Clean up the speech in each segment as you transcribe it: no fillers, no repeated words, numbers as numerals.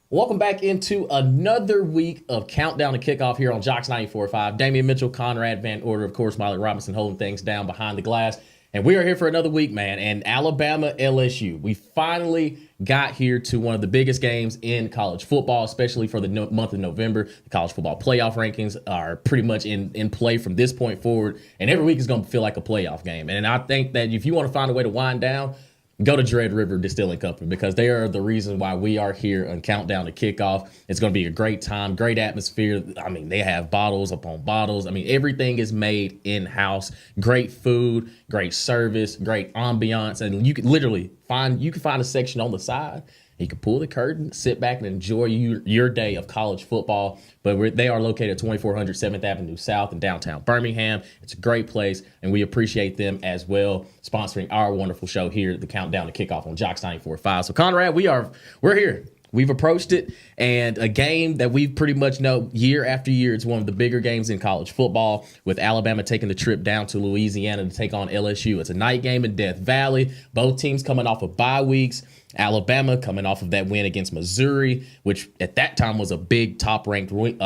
Welcome back into another week of Countdown to Kickoff here on Jocks 94.5. Damian Mitchell, Conrad Van Order, of course, Miley Robinson holding things down behind the glass. And we are here for another week, man. And Alabama LSU. We finally got here to one of the biggest games in college football, especially for the month of November. The college football playoff rankings are pretty much in play from this point forward. And every week is going to feel like a playoff game. And I think that if you want to find a way to wind down, go to Dread River Distilling Company because they are the reason why we are here on Countdown to Kickoff. It's going to be a great time, great atmosphere. I mean, they have bottles upon bottles. I mean, everything is made in-house. Great food, great service, great ambiance, and you can literally find a section on the side. You can pull the curtain, sit back, and enjoy your day of college football. But they are located at 2400 7th Avenue South in downtown Birmingham. It's a great place, and we appreciate them as well, sponsoring our wonderful show here, the Countdown to Kickoff on Jocks 94.5. So, Conrad, we're here. We've approached it, and a game that we pretty much know year after year, it's one of the bigger games in college football, with Alabama taking the trip down to Louisiana to take on LSU. It's a night game in Death Valley. Both teams coming off of bye weeks. Alabama coming off of that win against Missouri, which at that time was a big top-ranked win,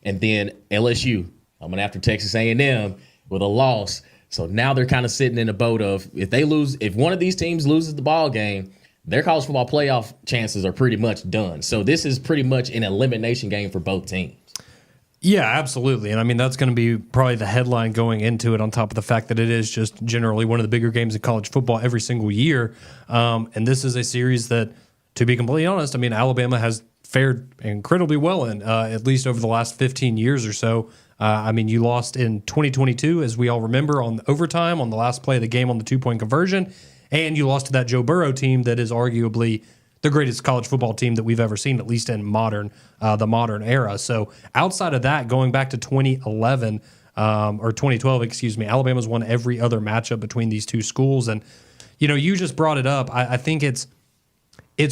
and then LSU coming after Texas A&M with a loss. So now they're kind of sitting in the boat of if one of these teams loses the ball game, their college football playoff chances are pretty much done. So this is pretty much an elimination game for both teams. Yeah, absolutely. And I mean, that's going to be probably the headline going into it, on top of the fact that it is just generally one of the bigger games in college football every single year. And this is a series that, to be completely honest, I mean, Alabama has fared incredibly well in, at least over the last 15 years or so. I mean, you lost in 2022, as we all remember, on overtime, on the last play of the game on the 2-point conversion. And you lost to that Joe Burrow team that is arguably the greatest college football team that we've ever seen, at least in the modern era. So outside of that, going back to 2011 or 2012, excuse me, Alabama's won every other matchup between these two schools. And, you know, you just brought it up. I think it's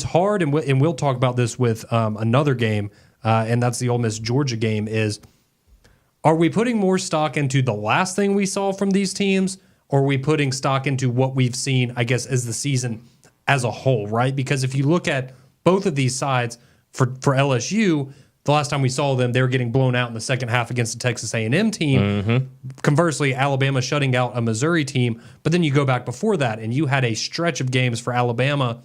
hard, and we'll talk about this with another game, and that's the Ole Miss Georgia game, are we putting more stock into the last thing we saw from these teams, or are we putting stock into what we've seen, I guess, as the season as a whole, right? Because if you look at both of these sides, for LSU, the last time we saw them, they were getting blown out in the second half against the Texas A&M team. Mm-hmm. Conversely, Alabama shutting out a Missouri team. But then you go back before that, and you had a stretch of games for Alabama,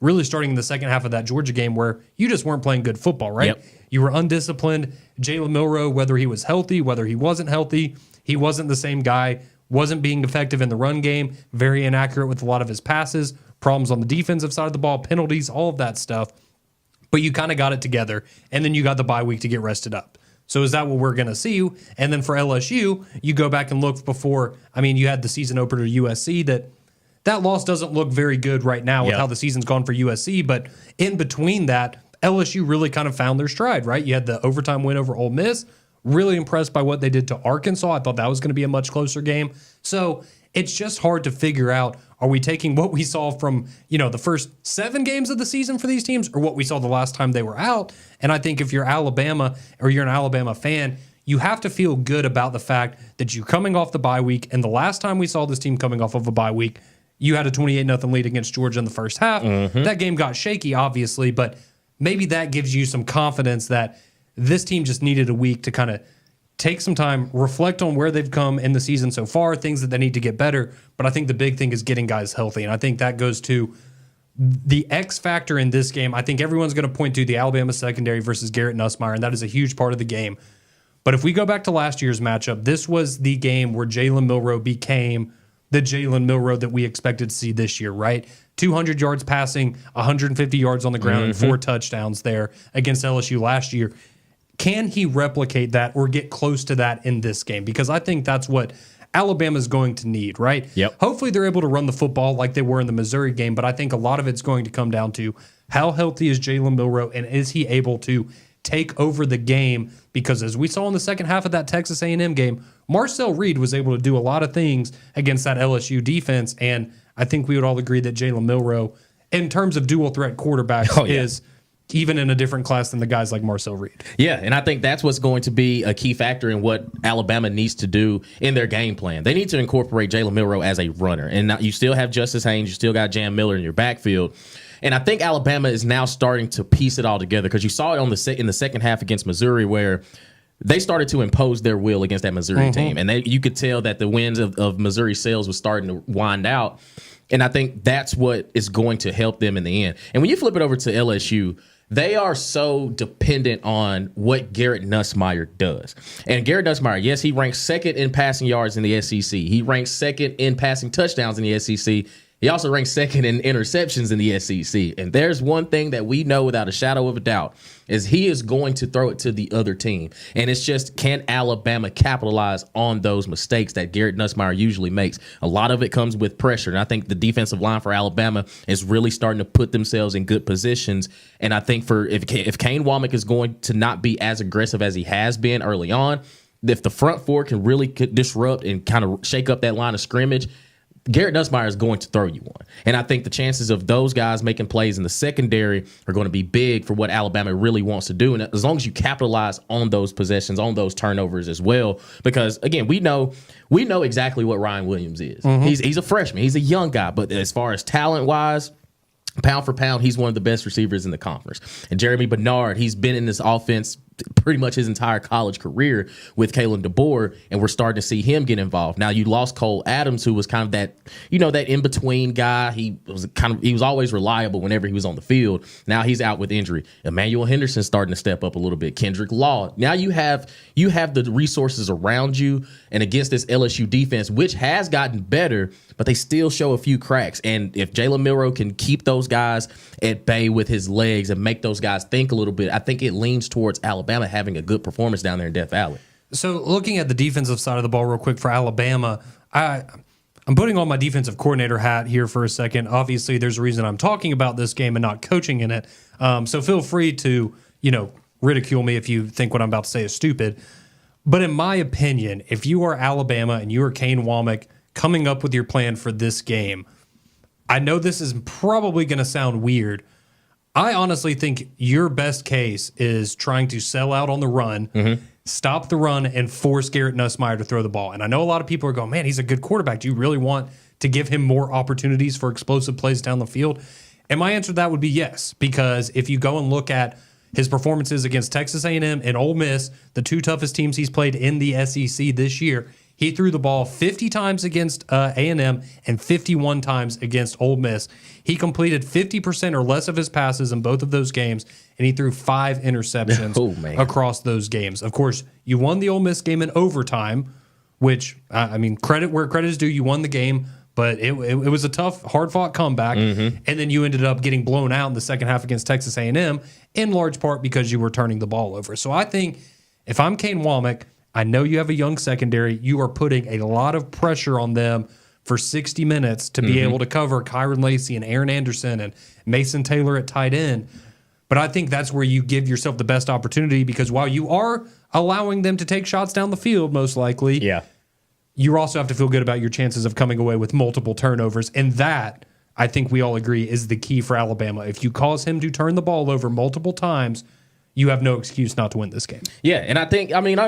really starting in the second half of that Georgia game, where you just weren't playing good football, right? Yep. You were undisciplined. Jalen Milroe, whether he was healthy, whether he wasn't healthy, he wasn't the same guy, wasn't being effective in the run game, very inaccurate with a lot of his passes, problems on the defensive side of the ball, penalties, all of that stuff. But you kind of got it together, and then you got the bye week to get rested up. So is that what we're going to see? And then for LSU, you go back and look before, I mean, you had the season opener to USC that loss doesn't look very good right now with how the season's gone for USC. But in between that, LSU really kind of found their stride, right? You had the overtime win over Ole Miss. Really impressed by what they did to Arkansas. I thought that was going to be a much closer game. So it's just hard to figure out, are we taking what we saw from, the first 7 games of the season for these teams, or what we saw the last time they were out? And I think if you're Alabama, or you're an Alabama fan, you have to feel good about the fact that you're coming off the bye week, and the last time we saw this team coming off of a bye week, you had a 28-0 lead against Georgia in the first half. Mm-hmm. That game got shaky, obviously, but maybe that gives you some confidence that this team just needed a week to kind of take some time, reflect on where they've come in the season so far, things that they need to get better. But I think the big thing is getting guys healthy. And I think that goes to the X factor in this game. I think everyone's going to point to the Alabama secondary versus Garrett Nussmeier, and that is a huge part of the game. But if we go back to last year's matchup, this was the game where Jalen Milroe became the Jalen Milroe that we expected to see this year, right? 200 yards passing, 150 yards on the ground, and 4 touchdowns there against LSU last year. Can he replicate that or get close to that in this game? Because I think that's what Alabama's going to need, right? Yep. Hopefully they're able to run the football like they were in the Missouri game, but I think a lot of it's going to come down to how healthy is Jalen Milroe, and is he able to take over the game? Because as we saw in the second half of that Texas A&M game, Marcel Reed was able to do a lot of things against that LSU defense, and I think we would all agree that Jalen Milroe, in terms of dual threat quarterbacks, is even in a different class than the guys like Marcel Reed. Yeah, and I think that's what's going to be a key factor in what Alabama needs to do in their game plan. They need to incorporate Jalen Milroe as a runner. And now you still have Justice Haynes, you still got Jam Miller in your backfield. And I think Alabama is now starting to piece it all together because you saw it in the second half against Missouri where they started to impose their will against that Missouri team. And you could tell that the winds of Missouri sails was starting to wind out. And I think that's what is going to help them in the end. And when you flip it over to LSU, they are so dependent on what Garrett Nussmeier does. And Garrett Nussmeier, yes, he ranks second in passing yards in the SEC. He ranks second in passing touchdowns in the SEC. He also ranks second in interceptions in the SEC. And there's one thing that we know without a shadow of a doubt is he is going to throw it to the other team. And it's just, can Alabama capitalize on those mistakes that Garrett Nussmeier usually makes? A lot of it comes with pressure. And I think the defensive line for Alabama is really starting to put themselves in good positions. And I think if Kane Womack is going to not be as aggressive as he has been early on, if the front four can really disrupt and kind of shake up that line of scrimmage, Garrett Nussmeier is going to throw you one. And I think the chances of those guys making plays in the secondary are going to be big for what Alabama really wants to do. And as long as you capitalize on those possessions, on those turnovers as well, because, again, we know exactly what Ryan Williams is. He's a freshman. He's a young guy. But as far as talent-wise, pound for pound, he's one of the best receivers in the conference. And Jeremy Bernard, he's been in this offense pretty much his entire college career with Kalen DeBoer, and we're starting to see him get involved. Now, you lost Cole Adams, who was kind of that in-between guy. He was always reliable whenever he was on the field. Now he's out with injury. Emmanuel Henderson's starting to step up a little bit. Kendrick Law. Now you have the resources around you and against this LSU defense, which has gotten better, but they still show a few cracks. And if Jalen Milroe can keep those guys at bay with his legs and make those guys think a little bit, I think it leans towards Alabama having a good performance down there in Death Valley. So looking at the defensive side of the ball real quick for Alabama, I'm putting on my defensive coordinator hat here for a second. Obviously, there's a reason I'm talking about this game and not coaching in it. So feel free to, ridicule me if you think what I'm about to say is stupid. But in my opinion, if you are Alabama and you are Kane Womack coming up with your plan for this game, I know this is probably going to sound weird. I honestly think your best case is trying to sell out on the run, stop the run, and force Garrett Nussmeier to throw the ball. And I know a lot of people are going, man, he's a good quarterback. Do you really want to give him more opportunities for explosive plays down the field? And my answer to that would be yes, because if you go and look at his performances against Texas A&M and Ole Miss, the two toughest teams he's played in the SEC this year, he threw the ball 50 times against A&M and 51 times against Ole Miss. He completed 50% or less of his passes in both of those games, and he threw 5 interceptions across those games. Of course, you won the Ole Miss game in overtime, which, credit where credit is due. You won the game, but it was a tough, hard-fought comeback, and then you ended up getting blown out in the second half against Texas A&M, in large part because you were turning the ball over. So I think if I'm Kane Womack, I know you have a young secondary. You are putting a lot of pressure on them for 60 minutes to be able to cover Kyron Lacey and Aaron Anderson and Mason Taylor at tight end. But I think that's where you give yourself the best opportunity, because while you are allowing them to take shots down the field, most likely, you also have to feel good about your chances of coming away with multiple turnovers. And that, I think we all agree, is the key for Alabama. If you cause him to turn the ball over multiple times, you have no excuse not to win this game. Yeah, and I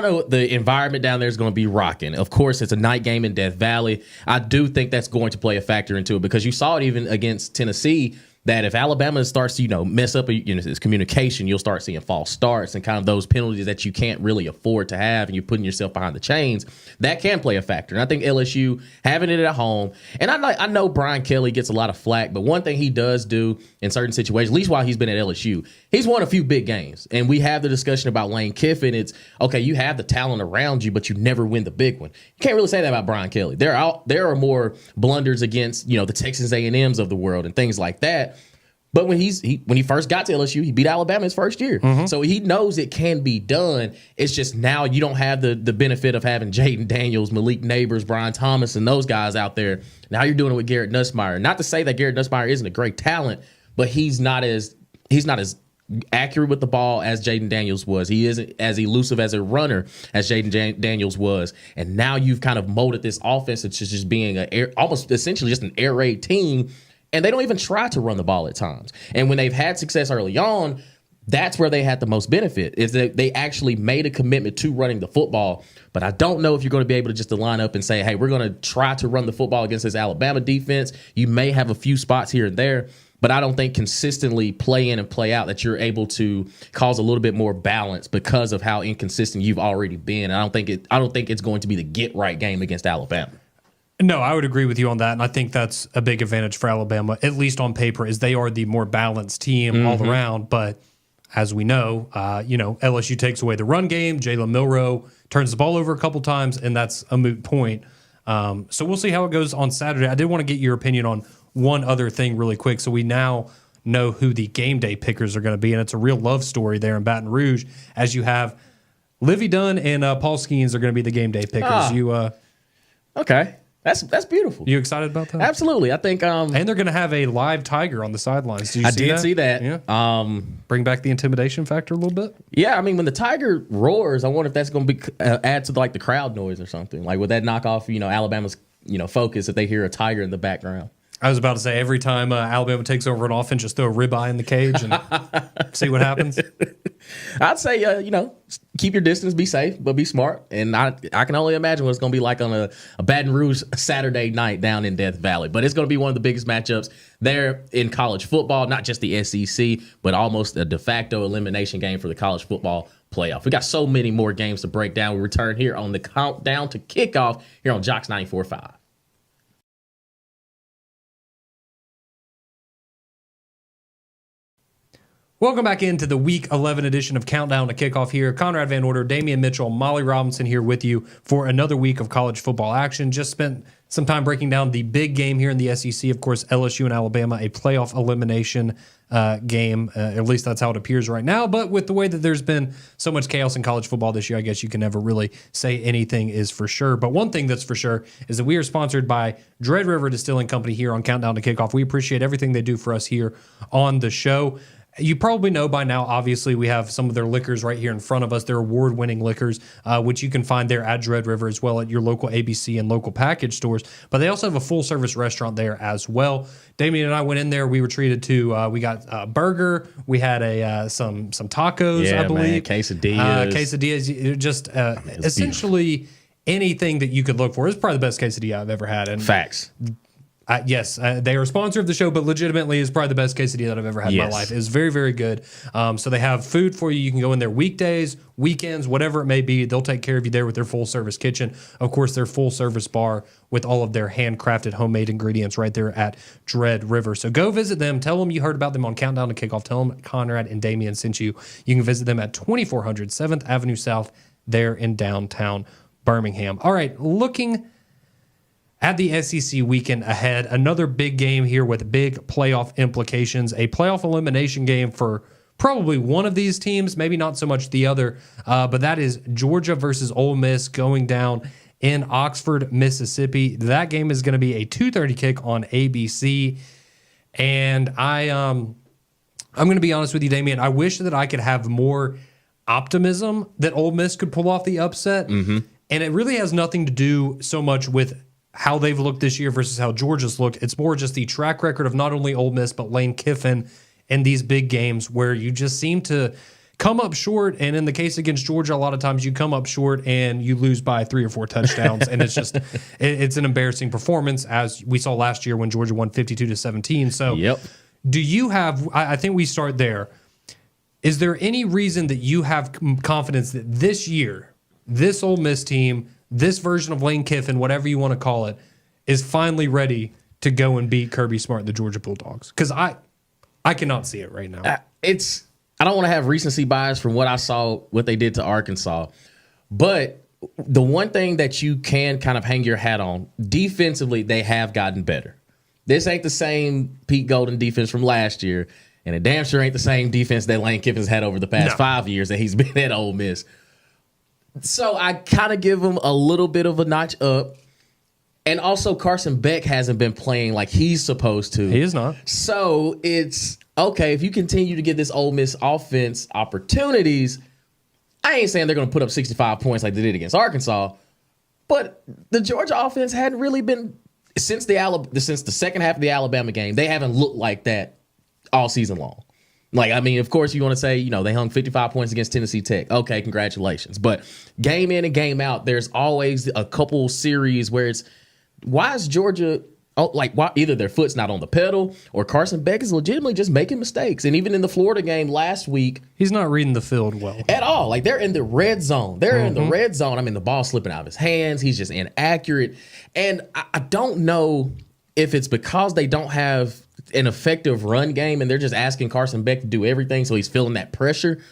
know the environment down there is going to be rocking. Of course, it's a night game in Death Valley. I do think that's going to play a factor into it, because you saw it even against Tennessee, that if Alabama starts to, mess up its communication, you'll start seeing false starts and kind of those penalties that you can't really afford to have, and you're putting yourself behind the chains. That can play a factor. And I think LSU having it at home, and I know Brian Kelly gets a lot of flack, but one thing he does do in certain situations, at least while he's been at LSU, he's won a few big games. And we have the discussion about Lane Kiffin. It's, okay, you have the talent around you, but you never win the big one. You can't really say that about Brian Kelly. There are more blunders against, the Texas A&Ms of the world and things like that. But when he first got to LSU, he beat Alabama his first year. So he knows it can be done. It's just now you don't have the benefit of having Jaden Daniels, Malik Neighbors, Brian Thomas, and those guys out there. Now you're doing it with Garrett Nussmeier. Not to say that Garrett Nussmeier isn't a great talent, but he's not as accurate with the ball as Jaden Daniels was. He isn't as elusive as a runner as Jaden Daniels was. And now you've kind of molded this offense into just being almost essentially just an air raid team. And they don't even try to run the ball at times. And when they've had success early on, that's where they had the most benefit, is that they actually made a commitment to running the football. But I don't know if you're going to be able to just line up and say, hey, we're going to try to run the football against this Alabama defense. You may have a few spots here and there, but I don't think consistently play in and play out that you're able to cause a little bit more balance because of how inconsistent you've already been. I don't think it's going to be the get right game against Alabama. No, I would agree with you on that, and I think that's a big advantage for Alabama, at least on paper, is they are the more balanced team all around. But as we know, LSU takes away the run game. Jalen Milroe turns the ball over a couple times, and that's a moot point. So we'll see how it goes on Saturday. I did want to get your opinion on one other thing really quick. So we now know who the game day pickers are going to be, and it's a real love story there in Baton Rouge, as you have Livy Dunn and Paul Skeens are going to be the game day pickers. Okay. That's beautiful. You excited about that? Absolutely. I think and they're going to have a live tiger on the sidelines. Did you see that? see that. Yeah. Bring back the intimidation factor a little bit. Yeah, I mean, when the tiger roars, I wonder if that's going to be add to like the crowd noise or something. Like, would that knock off Alabama's focus if they hear a tiger in the background? I was about to say, every time Alabama takes over an offense, just throw a ribeye in the cage and see what happens. I'd say, keep your distance, be safe, but be smart. And I can only imagine what it's going to be like on a Baton Rouge Saturday night down in Death Valley. But it's going to be one of the biggest matchups there in college football, not just the SEC, but almost a de facto elimination game for the college football playoff. We got so many more games to break down. We return here on the Countdown to Kickoff here on Jocks 94.5. Welcome back into the Week 11 edition of Countdown to Kickoff here. Conrad Van Order, Damian Mitchell, Molly Robinson here with you for another week of college football action. Just spent some time breaking down the big game here in the SEC. Of course, LSU and Alabama, a playoff elimination game. At least that's how it appears right now. But with the way that there's been so much chaos in college football this year, I guess you can never really say anything is for sure. But one thing that's for sure is that we are sponsored by Dread River Distilling Company here on Countdown to Kickoff. We appreciate everything they do for us here on the show. You probably know by now, obviously, we have some of their liquors right here in front of us. They're award-winning liquors, which you can find there at Dread River as well at your local ABC and local package stores. But they also have a full-service restaurant there as well. Damien and I went in there. We were treated to, we got a burger. We had some tacos, I believe. Man, quesadillas. Quesadillas, just essentially anything that you could look for. It's probably the best quesadilla I've ever had. And Facts. Yes, they are a sponsor of the show, but legitimately is probably the best quesadilla that I've ever had in my life. It's very, very good. So they have food for you. You can go in there weekdays, weekends, whatever it may be. They'll take care of you there with their full-service kitchen. Of course, their full-service bar with all of their handcrafted, homemade ingredients right there at Dread River. So go visit them. Tell them you heard about them on Countdown to Kickoff. Tell them Conrad and Damian sent you. You can visit them at 2400 7th Avenue South there in downtown Birmingham. All right, looking at the SEC weekend ahead, another big game here with big playoff implications, a playoff elimination game for probably one of these teams, maybe not so much the other, but that is Georgia versus Ole Miss going down in Oxford, Mississippi. That game is going to be a 2:30 kick on ABC, and I'm going to be honest with you, Damian, I wish that I could have more optimism that Ole Miss could pull off the upset, and it really has nothing to do so much with how they've looked this year versus how Georgia's looked. It's more just the track record of not only Ole Miss, but Lane Kiffin in these big games where you just seem to come up short. And in the case against Georgia, a lot of times you come up short and you lose by 3 or 4 touchdowns. And it's just, it's an embarrassing performance, as we saw last year when Georgia won 52-17. So do you have, I think we start there. Is there any reason that you have confidence that this year, this Ole Miss team, this version of Lane Kiffin, whatever you want to call it, is finally ready to go and beat Kirby Smart and the Georgia Bulldogs? Because I cannot see it right now. I don't want to have recency bias from what I saw, what they did to Arkansas. But the one thing that you can kind of hang your hat on, defensively, they have gotten better. This ain't the same Pete Golden defense from last year, and it damn sure ain't the same defense that Lane Kiffin's had over the past 5 years that he's been at Ole Miss. So I kind of give him a little bit of a notch up. And also Carson Beck hasn't been playing like he's supposed to. He is not. So it's, okay, if you continue to give this Ole Miss offense opportunities, I ain't saying they're going to put up 65 points like they did against Arkansas, but the Georgia offense hadn't really been, since the second half of the Alabama game, they haven't looked like that all season long. Like, I mean, of course, you want to say, they hung 55 points against Tennessee Tech. Okay, congratulations. But game in and game out, there's always a couple series where it's, why is Georgia like either their foot's not on the pedal or Carson Beck is legitimately just making mistakes. And even in the Florida game last week, he's not reading the field well at all. Like they're in the red zone. In the red zone. I mean, the ball's slipping out of his hands. He's just inaccurate. And I don't know if it's because they don't have an effective run game and they're just asking Carson Beck to do everything, so he's feeling that pressure.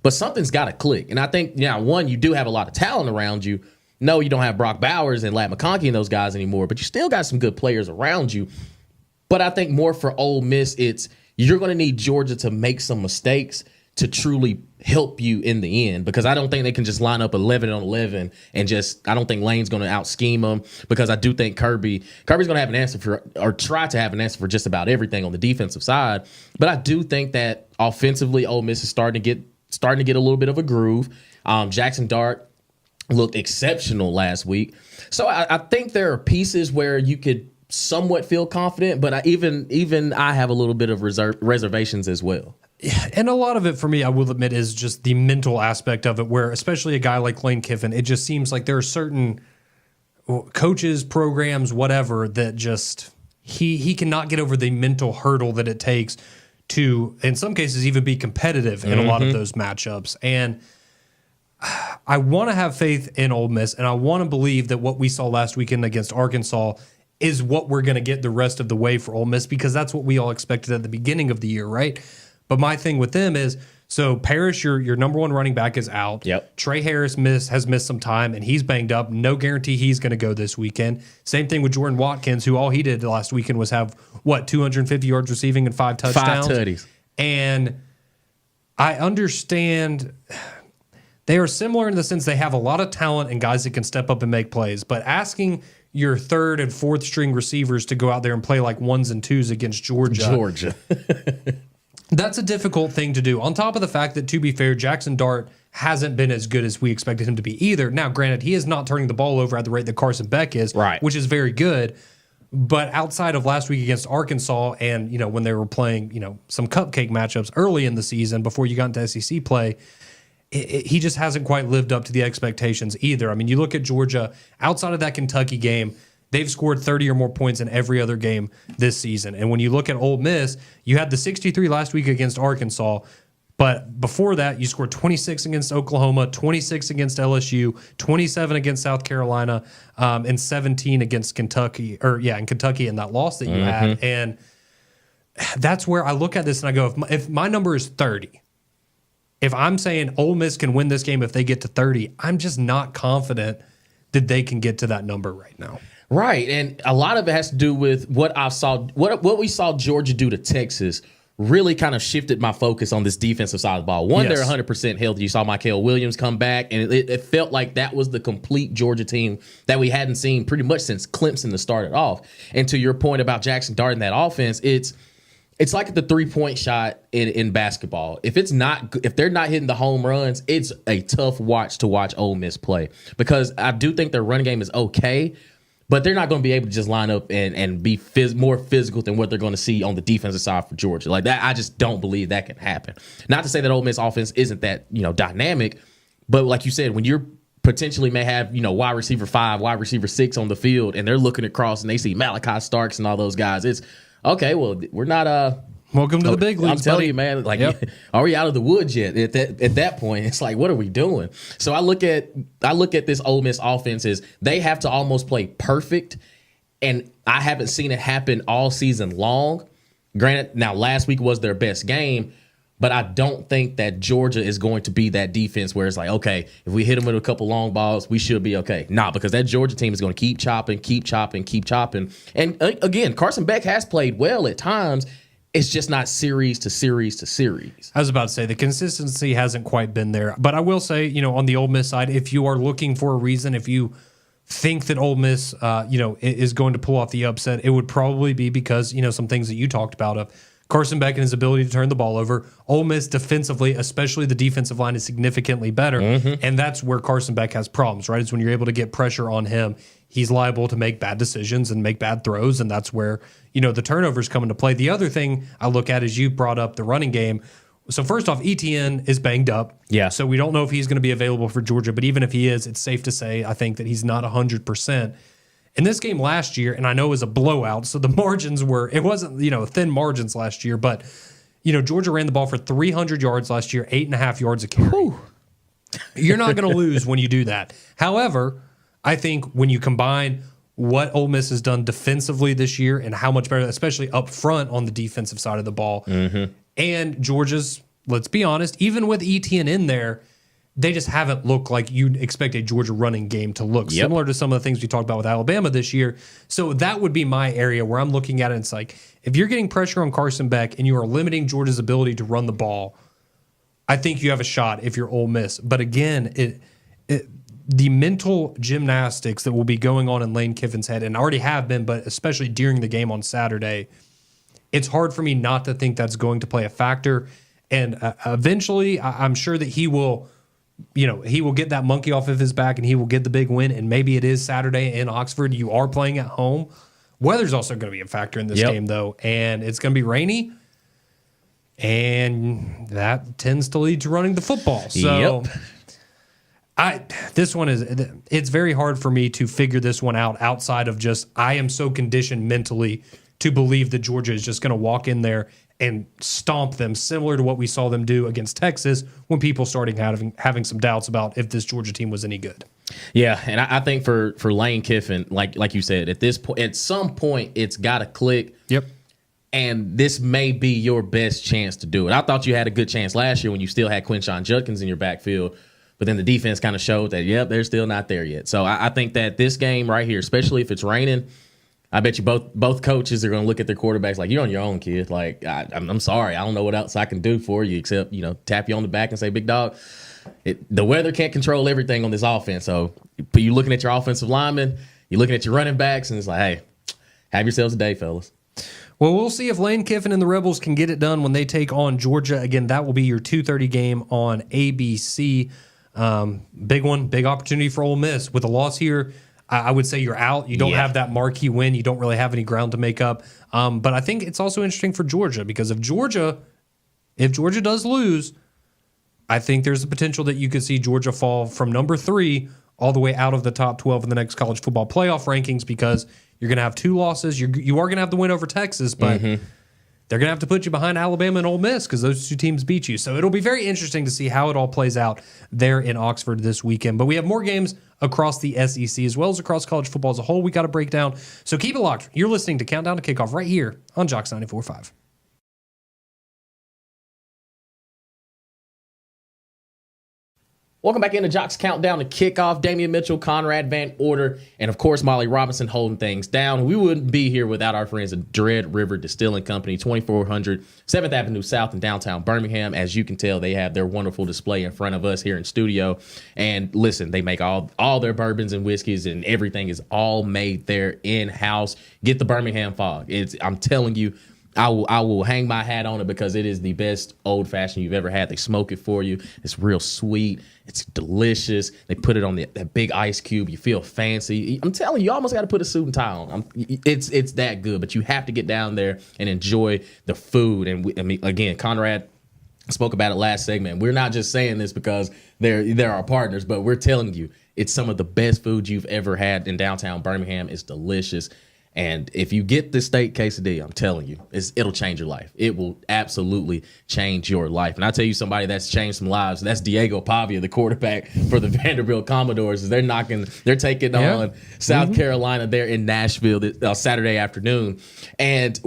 But something's got to click. And I think, one, you do have a lot of talent around you. No, you don't have Brock Bowers and Lat McConkey and those guys anymore, but you still got some good players around you. But I think more for Ole Miss, it's you're going to need Georgia to make some mistakes to truly help you in the end, because I don't think they can just line up 11 on 11 and I don't think Lane's going to out scheme them, because I do think Kirby's going to have an answer for, or try to have an answer for just about everything on the defensive side. But I do think that offensively, Ole Miss is starting to get a little bit of a groove. Jackson Dart looked exceptional last week. So I think there are pieces where you could somewhat feel confident, but even I have a little bit of reservations as well. Yeah, and a lot of it for me, I will admit, is just the mental aspect of it, where especially a guy like Lane Kiffin, it just seems like there are certain coaches, programs, whatever, that just he cannot get over the mental hurdle that it takes to, in some cases, even be competitive in a lot of those matchups. And I want to have faith in Ole Miss, and I want to believe that what we saw last weekend against Arkansas is what we're going to get the rest of the way for Ole Miss, because that's what we all expected at the beginning of the year, right? But my thing with them is, so Parrish, your number one running back, is out. Yep. Trey Harris has missed some time, and he's banged up. No guarantee he's going to go this weekend. Same thing with Jordan Watkins, who all he did last weekend was have, 250 yards receiving and 5 touchdowns? 5 tutties. And I understand they are similar in the sense they have a lot of talent and guys that can step up and make plays, but asking your third and fourth string receivers to go out there and play like ones and twos against Georgia. That's a difficult thing to do. On top of the fact that, to be fair, Jackson Dart hasn't been as good as we expected him to be either. Now, granted, he is not turning the ball over at the rate that Carson Beck is, right, which is very good. But outside of last week against Arkansas and, when they were playing, some cupcake matchups early in the season before you got into SEC play, he just hasn't quite lived up to the expectations either. I mean, you look at Georgia, outside of that Kentucky game, they've scored 30 or more points in every other game this season. And when you look at Ole Miss, you had the 63 last week against Arkansas, but before that, you scored 26 against Oklahoma, 26 against LSU, 27 against South Carolina, and 17 against Kentucky, in Kentucky in that loss that you had. And that's where I look at this and I go, if my number is 30, if I'm saying Ole Miss can win this game if they get to 30, I'm just not confident that they can get to that number right now. Right, and a lot of it has to do with what we saw Georgia do to Texas. Really kind of shifted my focus on this defensive side of the ball. They're 100% healthy. You saw Mykel Williams come back, and it felt like that was the complete Georgia team that we hadn't seen pretty much since Clemson to start it off. And to your point about Jackson Dart in that offense, it's like the 3-point shot in basketball. If they're not hitting the home runs, it's a tough watch to watch Ole Miss play, because I do think their run game is okay, but they're not going to be able to just line up and be more physical than what they're going to see on the defensive side for Georgia. Like that, I just don't believe that can happen. Not to say that Ole Miss offense isn't that dynamic, but like you said, when you're potentially may have wide receiver 5, wide receiver 6 on the field, and they're looking across and they see Malachi Starks and all those guys, it's okay. Well, we're not. Welcome to the big leagues, I'm telling buddy. you, man. Like, are we out of the woods yet? At that point, it's like, what are we doing? So I look at this Ole Miss offense as they have to almost play perfect, and I haven't seen it happen all season long. Granted, now last week was their best game, but I don't think that Georgia is going to be that defense where it's like, okay, if we hit them with a couple long balls, we should be okay. Nah, because that Georgia team is going to keep chopping. And again, Carson Beck has played well at times. It's just not series to series to series. I was about to say the consistency hasn't quite been there. But I will say, on the Ole Miss side, if you are looking for a reason, if you think that Ole Miss, is going to pull off the upset, it would probably be because, some things that you talked about of Carson Beck and his ability to turn the ball over. Ole Miss defensively, especially the defensive line, is significantly better. And that's where Carson Beck has problems, right? It's when you're able to get pressure on him, he's liable to make bad decisions and make bad throws, and that's where, the turnovers come into play. The other thing I look at is you brought up the running game. So first off, ETN is banged up. Yeah. So we don't know if he's going to be available for Georgia, but even if he is, it's safe to say, I think, that he's not 100%. In this game last year, and I know it was a blowout, so the margins it wasn't, thin margins last year, but, Georgia ran the ball for 300 yards last year, 8.5 yards a carry. Whew. You're not going to lose when you do that. However, I think when you combine what Ole Miss has done defensively this year and how much better, especially up front on the defensive side of the ball, and Georgia's, let's be honest, even with Etienne in there, they just haven't looked like you'd expect a Georgia running game to look, similar to some of the things we talked about with Alabama this year. So that would be my area where I'm looking at it. It's like, if you're getting pressure on Carson Beck and you are limiting Georgia's ability to run the ball, I think you have a shot if you're Ole Miss. But again, the mental gymnastics that will be going on in Lane Kiffin's head, and already have been, but especially during the game on Saturday, it's hard for me not to think that's going to play a factor. And eventually, I'm sure that he will get that monkey off of his back and he will get the big win. And maybe it is Saturday in Oxford. You are playing at home. Weather's also going to be a factor in this game, though. And it's going to be rainy. And that tends to lead to running the football. So it's very hard for me to figure this one out outside of just, I am so conditioned mentally to believe that Georgia is just going to walk in there and stomp them, similar to what we saw them do against Texas when people started having some doubts about if this Georgia team was any good. Yeah, and I think for Lane Kiffin, like you said, at this point, at some point, it's got to click. Yep. And this may be your best chance to do it. I thought you had a good chance last year when you still had Quinshon Judkins in your backfield, but then the defense kind of showed that, they're still not there yet. So I think that this game right here, especially if it's raining, I bet you both coaches are going to look at their quarterbacks like, you're on your own, kid. Like, I'm sorry. I don't know what else I can do for you except, tap you on the back and say, big dog, the weather can't control everything on this offense. So you're looking at your offensive linemen, you're looking at your running backs, and it's like, hey, have yourselves a day, fellas. Well, we'll see if Lane Kiffin and the Rebels can get it done when they take on Georgia. Again, that will be your 2:30 game on ABC. Big one, big opportunity for Ole Miss. With a loss here, I would say you're out. You don't have that marquee win. You don't really have any ground to make up. But I think it's also interesting for Georgia because if Georgia does lose, I think there's a potential that you could see Georgia fall from number 3 all the way out of the top 12 in the next college football playoff rankings because you're going to have 2 losses. You are going to have the win over Texas, but they're going to have to put you behind Alabama and Ole Miss because those 2 teams beat you. So it'll be very interesting to see how it all plays out there in Oxford this weekend. But we have more games across the SEC as well as across college football as a whole we got to break down. So keep it locked. You're listening to Countdown to Kickoff right here on Jocks 94.5. Welcome back into Jocks Countdown to Kickoff. Damian Mitchell, Conrad Van Order, and of course, Molly Robinson holding things down. We wouldn't be here without our friends at Dread River Distilling Company, 2400 7th Avenue South in downtown Birmingham. As you can tell, they have their wonderful display in front of us here in studio. And listen, they make all their bourbons and whiskeys, and everything is all made there in-house. Get the Birmingham Fog. I'm telling you, I will hang my hat on it because it is the best old-fashioned you've ever had. They smoke it for you. It's real sweet. It's delicious. They put it on that big ice cube. You feel fancy. I'm telling you, you almost got to put a suit and tie on. It's that good, but you have to get down there and enjoy the food. And again, Conrad spoke about it last segment. We're not just saying this because they're our partners, but we're telling you it's some of the best food you've ever had in downtown Birmingham. It's delicious. And if you get the steak quesadilla, I'm telling you, it'll change your life. It will absolutely change your life. And I'll tell you somebody that's changed some lives. That's Diego Pavia, the quarterback for the Vanderbilt Commodores. They're taking on South Carolina there in Nashville this Saturday afternoon. And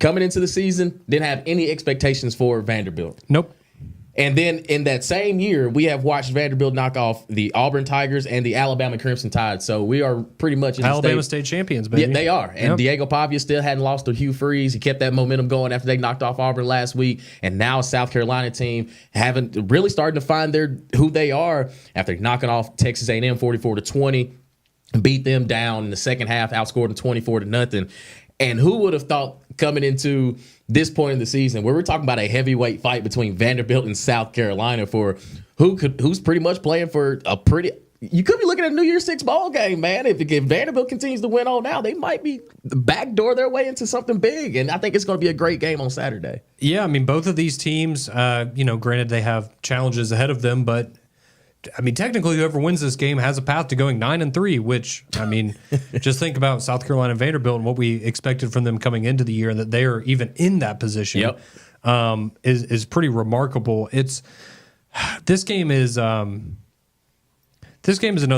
coming into the season, didn't have any expectations for Vanderbilt. Nope. And then in that same year, we have watched Vanderbilt knock off the Auburn Tigers and the Alabama Crimson Tide. So we are pretty much in Alabama state champions, baby. Yeah, they are. And Diego Pavia still hadn't lost to Hugh Freeze. He kept that momentum going after they knocked off Auburn last week. And now South Carolina team haven't really started to find who they are after knocking off Texas A&M 44-20, beat them down in the second half, outscored them 24-0. And who would have thought coming into this point in the season where we're talking about a heavyweight fight between Vanderbilt and South Carolina for who's pretty much playing for you could be looking at a New Year's Six ball game, man. If Vanderbilt continues to win on now, they might be backdoor their way into something big. And I think it's going to be a great game on Saturday. Yeah, I mean, both of these teams, granted they have challenges ahead of them, but I mean, technically, whoever wins this game has a path to going 9-3. Which, I mean, just think about South Carolina and Vanderbilt and what we expected from them coming into the year, and that they are even in that position. Yep. Is pretty remarkable. This game is another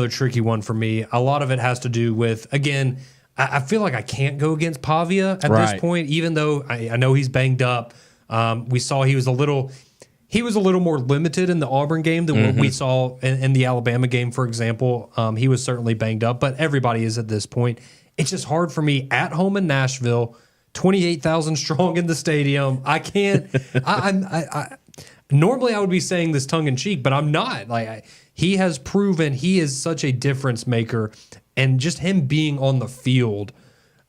tricky one for me. A lot of it has to do with, again, I feel like I can't go against Pavia at this point, even though I know he's banged up. We saw he was a little more limited in the Auburn game than what we saw in the Alabama game, for example. He was certainly banged up, but everybody is at this point. It's just hard for me at home in Nashville, 28,000 strong in the stadium. I can't. Normally I would be saying this tongue in cheek, but I'm not. He has proven he is such a difference maker, and just him being on the field,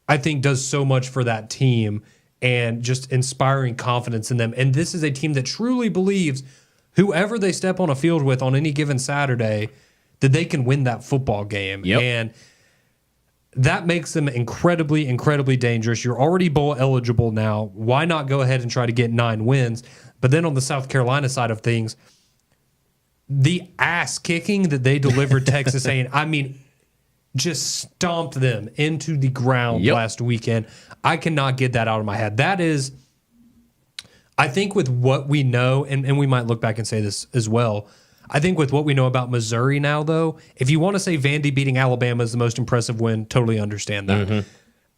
I think, does so much for that team and just inspiring confidence in them. And this is a team that truly believes whoever they step on a field with on any given Saturday, that they can win that football game. Yep. And that makes them incredibly, incredibly dangerous. You're already bowl eligible now. Why not go ahead and try to get 9 wins? But then on the South Carolina side of things, the ass kicking that they delivered Texas A&M, I mean, just stomped them into the ground last weekend. I cannot get that out of my head. That is, I think with what we know, and we might look back and say this as well, I think with what we know about Missouri now, though, if you want to say Vandy beating Alabama is the most impressive win, totally understand that.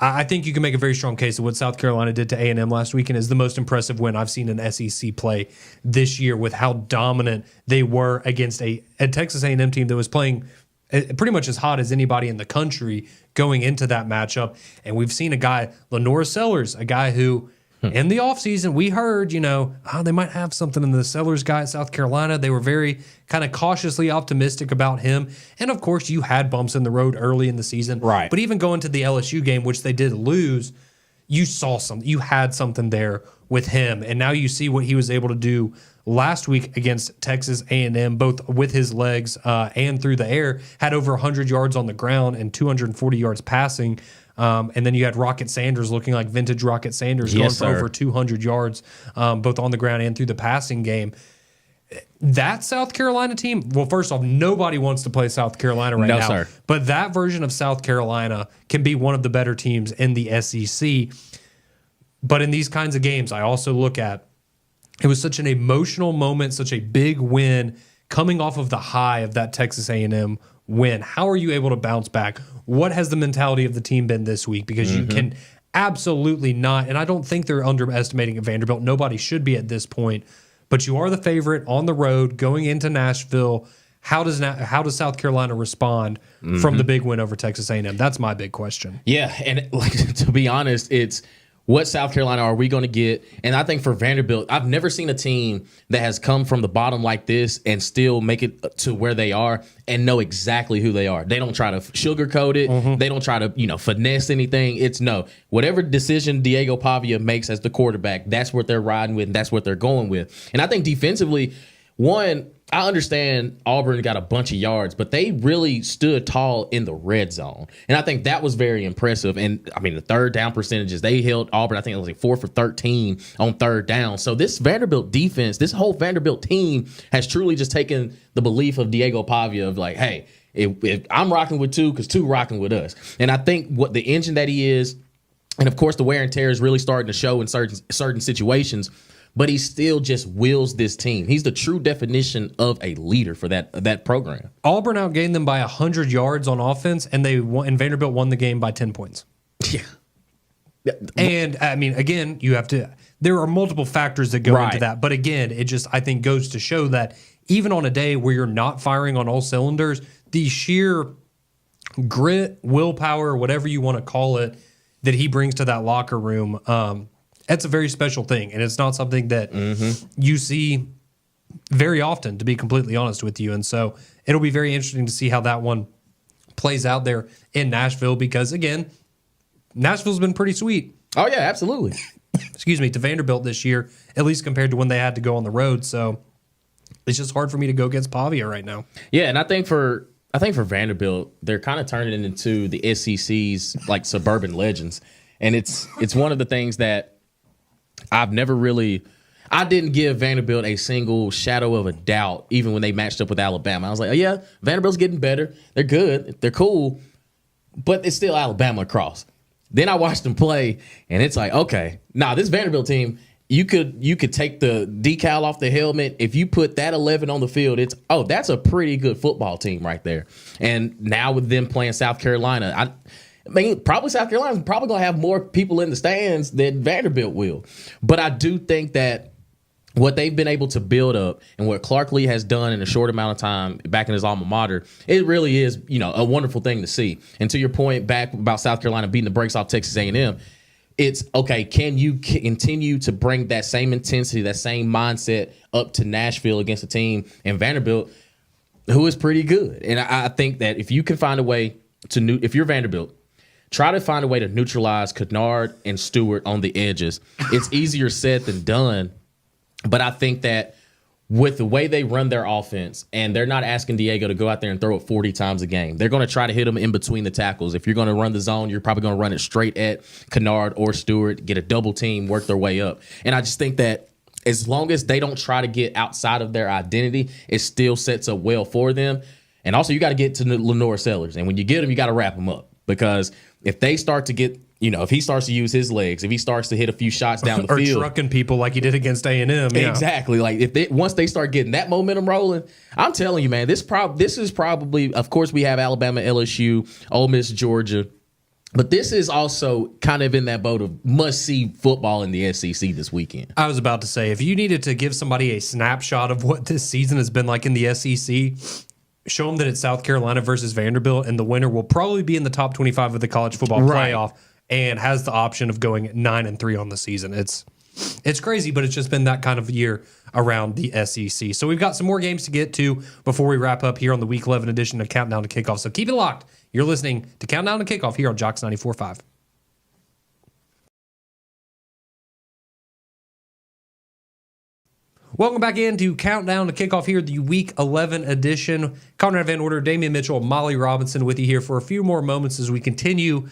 I think you can make a very strong case of what South Carolina did to A&M last weekend is the most impressive win I've seen in SEC play this year, with how dominant they were against a Texas A&M team that was playing pretty much as hot as anybody in the country going into that matchup. And we've seen a guy, Lenora Sellers, a guy who in the offseason we heard, they might have something in the Sellers guy at South Carolina. They were very kind of cautiously optimistic about him. And of course, you had bumps in the road early in the season. Right. But even going to the LSU game, which they did lose, you saw something. You had something there with him. And now you see what he was able to do last week against Texas A&M, both with his legs and through the air. Had over 100 yards on the ground and 240 yards passing. And then you had Rocket Sanders looking like vintage Rocket Sanders, going for over 200 yards, both on the ground and through the passing game. That South Carolina team, well, first off, nobody wants to play South Carolina right now. Sir. But that version of South Carolina can be one of the better teams in the SEC. But in these kinds of games, I also look at, it was such an emotional moment, such a big win coming off of the high of that Texas A&M win. How are you able to bounce back? What has the mentality of the team been this week? Because you can absolutely not, and I don't think they're underestimating Vanderbilt. Nobody should be at this point. But you are the favorite on the road going into Nashville. How does South Carolina respond from the big win over Texas A&M? That's my big question. Yeah, and to be honest, it's what South Carolina are we going to get? And I think for Vanderbilt, I've never seen a team that has come from the bottom like this and still make it to where they are and know exactly who they are. They don't try to sugarcoat it. They don't try to, finesse anything. It's no. Whatever decision Diego Pavia makes as the quarterback, that's what they're riding with, and that's what they're going with. And I think defensively, one, I understand Auburn got a bunch of yards, but they really stood tall in the red zone. And I think that was very impressive. And, the third down percentages, they held Auburn, I think it was like 4 for 13 on third down. So this Vanderbilt defense, this whole Vanderbilt team has truly just taken the belief of Diego Pavia of like, hey, if I'm rocking with 2 because 2 rocking with us. And I think what the engine that he is, and of course the wear and tear is really starting to show in certain situations, but he still just wills this team. He's the true definition of a leader for that program. Auburn outgained them by 100 yards on offense, and Vanderbilt won the game by 10 points. Yeah. And, again, you have to – there are multiple factors that go into that. But, again, it just, I think, goes to show that even on a day where you're not firing on all cylinders, the sheer grit, willpower, whatever you want to call it, that he brings to that locker room that's a very special thing, and it's not something that you see very often, to be completely honest with you. And so it'll be very interesting to see how that one plays out there in Nashville because, again, Nashville's been pretty sweet. Oh, yeah, absolutely. To Vanderbilt this year, at least compared to when they had to go on the road. So it's just hard for me to go against Pavia right now. Yeah, and I think for Vanderbilt, they're kind of turning into the SEC's like suburban legends. And it's one of the things that I've never really I didn't give Vanderbilt a single shadow of a doubt, even when they matched up with Alabama. I was like, oh, yeah, Vanderbilt's getting better. They're good. They're cool. But it's still Alabama across. Then I watched them play, and it's like, okay, this Vanderbilt team, you could take the decal off the helmet. If you put that 11 on the field, that's a pretty good football team right there. And now with them playing South Carolina, I mean, probably South Carolina's probably going to have more people in the stands than Vanderbilt will. But I do think that what they've been able to build up and what Clark Lee has done in a short amount of time back in his alma mater, it really is, a wonderful thing to see. And to your point back about South Carolina beating the brakes off Texas A&M, it's, okay, can you continue to bring that same intensity, that same mindset up to Nashville against a team in Vanderbilt who is pretty good? And I think that if you can find a way if you're Vanderbilt, try to find a way to neutralize Kennard and Stewart on the edges. It's easier said than done. But I think that with the way they run their offense, and they're not asking Diego to go out there and throw it 40 times a game. They're going to try to hit them in between the tackles. If you're going to run the zone, you're probably going to run it straight at Kennard or Stewart, get a double team, work their way up. And I just think that as long as they don't try to get outside of their identity, it still sets up well for them. And also, you got to get to Lenore Sellers. And when you get him, you got to wrap him up. Because if they start to get, if he starts to use his legs, if he starts to hit a few shots down the field, or trucking people like he did against A&M, exactly. Like once they start getting that momentum rolling, I'm telling you, man, this is probably, of course, we have Alabama, LSU, Ole Miss, Georgia, but this is also kind of in that boat of must-see football in the SEC this weekend. I was about to say, if you needed to give somebody a snapshot of what this season has been like in the SEC, show them that it's South Carolina versus Vanderbilt, and the winner will probably be in the top 25 of the college football playoff. And has the option of going 9-3 on the season. It's crazy, but it's just been that kind of year around the SEC. So we've got some more games to get to before we wrap up here on the Week 11 edition of Countdown to Kickoff. So keep it locked. You're listening to Countdown to Kickoff here on Jocks 94.5. Welcome back into Countdown to Kickoff here, the Week 11 edition. Conrad Van Order, Damian Mitchell, Molly Robinson with you here for a few more moments as we continue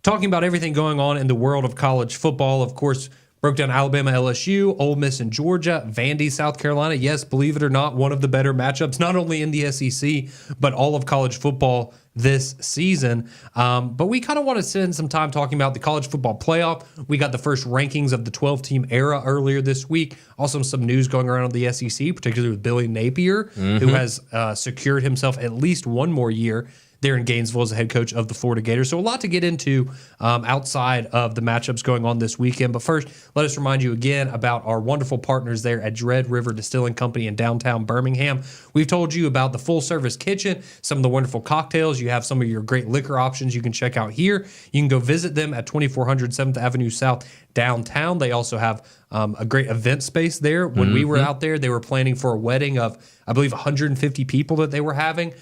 talking about everything going on in the world of college football. Of course, broke down Alabama, LSU, Ole Miss and Georgia, Vandy, South Carolina. Yes, believe it or not, one of the better matchups, not only in the SEC, but all of college football this season. But we kind of want to spend some time talking about the college football playoff. We got the first rankings of the 12-team era earlier this week. Also some news going around the SEC, particularly with Billy Napier, who has secured himself at least one more year there in Gainesville as the head coach of the Florida Gators. So a lot to get into outside of the matchups going on this weekend. But first, let us remind you again about our wonderful partners there at Dread River Distilling Company in downtown Birmingham. We've told you about the full-service kitchen, some of the wonderful cocktails. You have some of your great liquor options you can check out here. You can go visit them at 2400 7th Avenue South downtown. They also have a great event space there. When we were out there, they were planning for a wedding of, I believe, 150 people that they were having.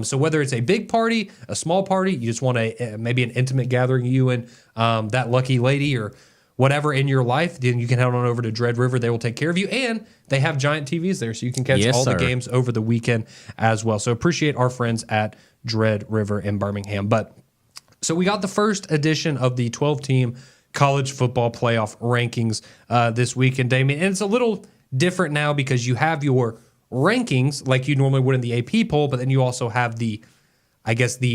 So whether it's a big party, a small party, you just want maybe an intimate gathering, you and that lucky lady or whatever in your life, then you can head on over to Dread River. They will take care of you. And they have giant TVs there, so you can catch the games over the weekend as well. So appreciate our friends at Dread River in Birmingham. But so we got the first edition of the 12-team college football playoff rankings this weekend, Damien. And it's a little different now because you have your rankings like you normally would in the AP poll, but then you also have the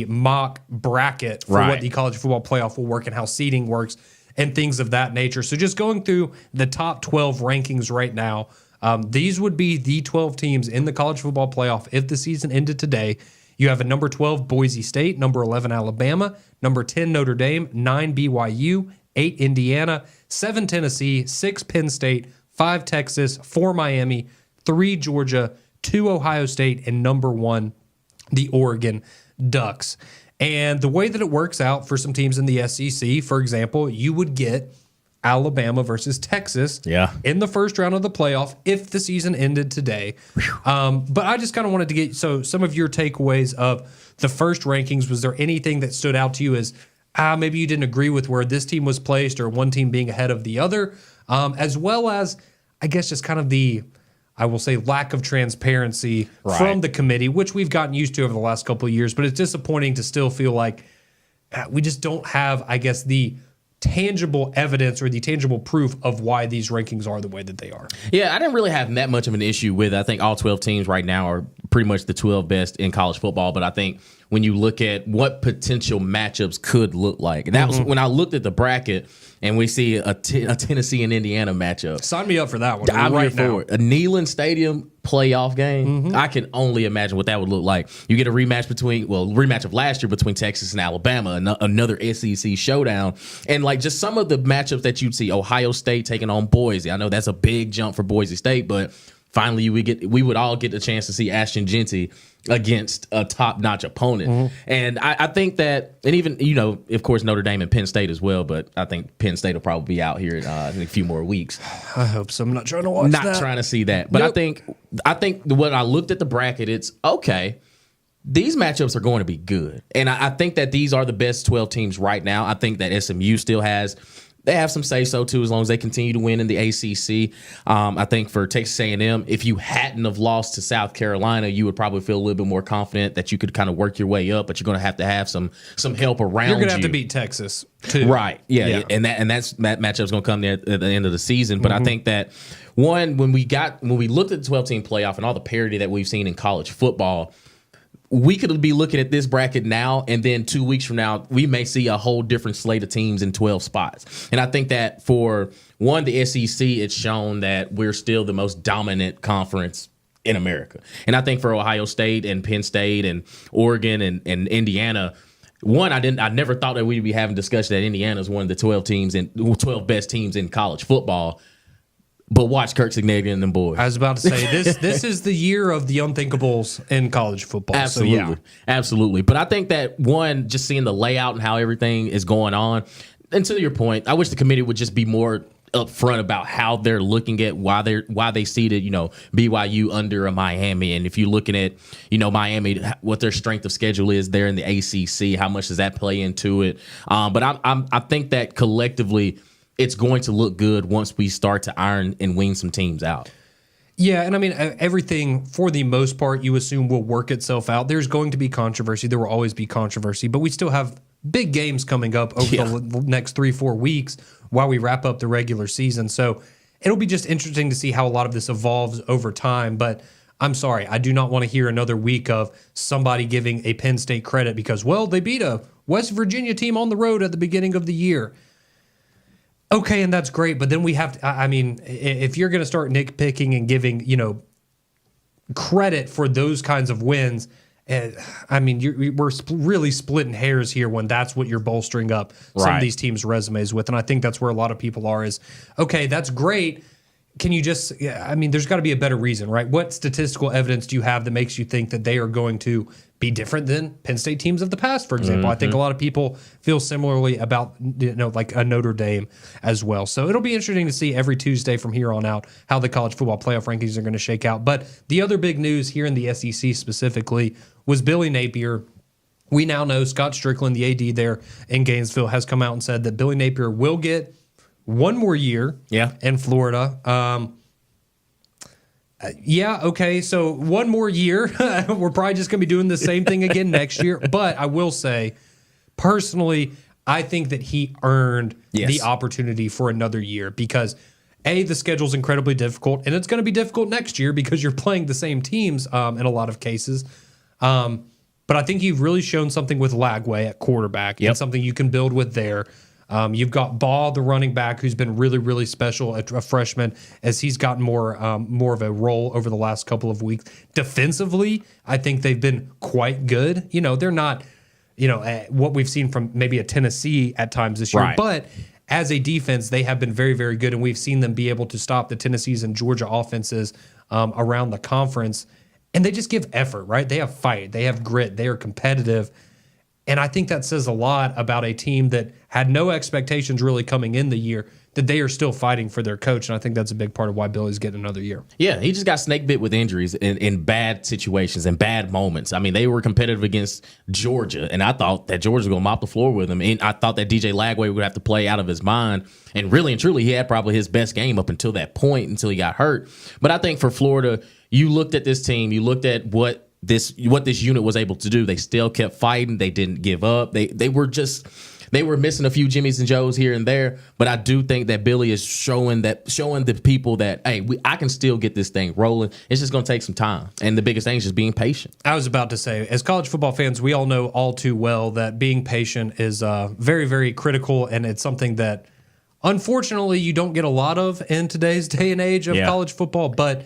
mock bracket for what the college football playoff will work and how seeding works and things of that nature. So just going through the top 12 rankings right now, these would be the 12 teams in the college football playoff if the season ended today. You have a number 12 Boise State, number 11 Alabama, number 10 Notre Dame, 9 BYU, 8 Indiana, 7 Tennessee, 6 Penn State, 5 Texas, 4 Miami, 3 Georgia, 2 Ohio State, and number 1 the Oregon Ducks. And the way that it works out for some teams in the SEC, for example, you would get Alabama versus Texas in the first round of the playoff if the season ended today. But I just kind of wanted to get some of your takeaways of the first rankings. Was there anything that stood out to you as maybe you didn't agree with where this team was placed or one team being ahead of the other, as well as, I guess, just kind of the, I will say, lack of transparency from the committee, which we've gotten used to over the last couple of years. But it's disappointing to still feel like we just don't have, I guess, the tangible evidence or the tangible proof of why these rankings are the way that they are. Yeah, I didn't really have that much of an issue with it. I think all 12 teams right now are pretty much the 12 best in college football. But I think when you look at what potential matchups could look like, and that was when I looked at the bracket and we see a Tennessee and Indiana matchup. Sign me up for that one I'm right here now. for it. A Neyland Stadium playoff game. I can only imagine what that would look like. You get a rematch of last year between Texas and Alabama, another SEC showdown, and like just some of the matchups that you'd see. Ohio State taking on Boise. I know that's a big jump for Boise State, but finally we would all get the chance to see Ashton Genty against a top-notch opponent. And I think that, and even, of course, Notre Dame and Penn State as well, but I think Penn State will probably be out here in a few more weeks. I hope so. I'm not trying to watch that. Not trying to see that. But Nope. I think when I looked at the bracket, it's okay. These matchups are going to be good. And I think that these are the best 12 teams right now. I think that SMU still they have some say-so, too, as long as they continue to win in the ACC. I think for Texas A&M, if you hadn't have lost to South Carolina, you would probably feel a little bit more confident that you could kind of work your way up, but you're going to have some help around you. You're going to have to beat Texas, too. Right, yeah. And that matchup's going to come there at the end of the season. But I think that, when we looked at the 12-team playoff and all the parity that we've seen in college football, we could be looking at this bracket now, and then 2 weeks from now, we may see a whole different slate of teams in 12 spots. And I think that for the SEC, it's shown that we're still the most dominant conference in America. And I think for Ohio State and Penn State and Oregon and Indiana, I never thought that we'd be having discussion that Indiana is one of the 12 best teams in college football. But watch Kirk Cignetti and them boys. I was about to say, this is the year of the unthinkables in college football. Absolutely. So, yeah. Absolutely. But I think that, just seeing the layout and how everything is going on, and to your point, I wish the committee would just be more upfront about how they're looking at why they seeded, BYU under a Miami. And if you're looking at, Miami, what their strength of schedule is there in the ACC, how much does that play into it? But I think that collectively, it's going to look good once we start to iron and wean some teams out. Yeah, and I mean, everything, for the most part, you assume will work itself out. There's going to be controversy. There will always be controversy, but we still have big games coming up over the next 3-4 weeks while we wrap up the regular season. So it'll be just interesting to see how a lot of this evolves over time. But I'm sorry, I do not want to hear another week of somebody giving a Penn State credit because, they beat a West Virginia team on the road at the beginning of the year. Okay, and that's great, but then we have to, if you're going to start nitpicking and giving, credit for those kinds of wins, we're really splitting hairs here when that's what you're bolstering up some of these teams' resumes with. And I think that's where a lot of people are is, okay, that's great. Can you just, there's got to be a better reason, right? What statistical evidence do you have that makes you think that they are going to be different than Penn State teams of the past, for example? I think a lot of people feel similarly about, like a Notre Dame as well. So it'll be interesting to see every Tuesday from here on out how the college football playoff rankings are going to shake out. But the other big news here in the SEC specifically was Billy Napier. We now know Scott Strickland, the AD there in Gainesville, has come out and said that Billy Napier will get one more year in Florida. Okay, so one more year. We're probably just going to be doing the same thing again next year. But I will say, personally, I think that he earned the opportunity for another year because, A, the schedule's incredibly difficult, and it's going to be difficult next year because you're playing the same teams in a lot of cases. But I think you've really shown something with Lagway at quarterback and something you can build with there. You've got Baugh, the running back, who's been really, really special, a freshman, as he's gotten more of a role over the last couple of weeks. Defensively, I think they've been quite good. They're not, what we've seen from maybe a Tennessee at times this year, but as a defense, they have been very, very good, and we've seen them be able to stop the Tennessees and Georgia offenses around the conference, and they just give effort, right? They have fight, they have grit, they are competitive. And I think that says a lot about a team that had no expectations really coming in the year, that they are still fighting for their coach. And I think that's a big part of why Billy's getting another year. Yeah, he just got snake bit with injuries in bad situations and bad moments. They were competitive against Georgia, and I thought that Georgia was going to mop the floor with him. And I thought that DJ Lagway would have to play out of his mind. And really and truly, he had probably his best game up until that point, until he got hurt. But I think for Florida, you looked at this team, you looked at what this unit was able to do. They still kept fighting. They didn't give up. They were just They were missing a few Jimmys and Joes here and there, but I do think that Billy is showing the people that, hey, I can still get this thing rolling. It's just going to take some time. And the biggest thing is just being patient. I was about to say, as college football fans, we all know all too well that being patient is very, very critical, and it's something that, unfortunately, you don't get a lot of in today's day and age of college football. But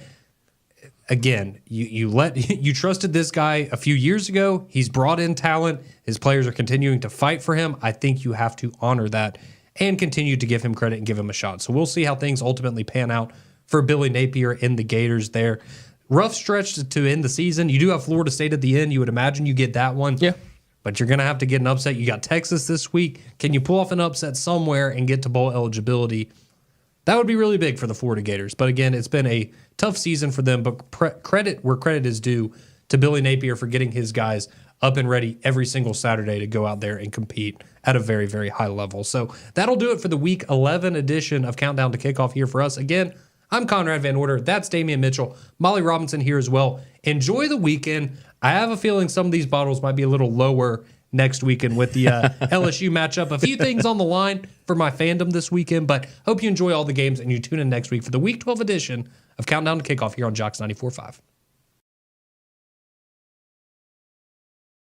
again, you trusted this guy a few years ago. He's brought in talent. His players are continuing to fight for him. I think you have to honor that and continue to give him credit and give him a shot. So we'll see how things ultimately pan out for Billy Napier and the Gators there. Rough stretch to end the season. You do have Florida State at the end. You would imagine you get that one. Yeah. But you're going to have to get an upset. You got Texas this week. Can you pull off an upset somewhere and get to bowl eligibility? That would be really big for the Florida Gators. But again, it's been a tough season for them. But credit where credit is due to Billy Napier for getting his guys up and ready every single Saturday to go out there and compete at a very, very high level. So that'll do it for the Week 11 edition of Countdown to Kickoff here for us. Again, I'm Conrad Van Order. That's Damian Mitchell. Molly Robinson here as well. Enjoy the weekend. I have a feeling some of these bottles might be a little lower next weekend with the LSU matchup. A few things on the line for my fandom this weekend, but hope you enjoy all the games and you tune in next week for the Week 12 edition of Countdown to Kickoff here on Jocks 94.5.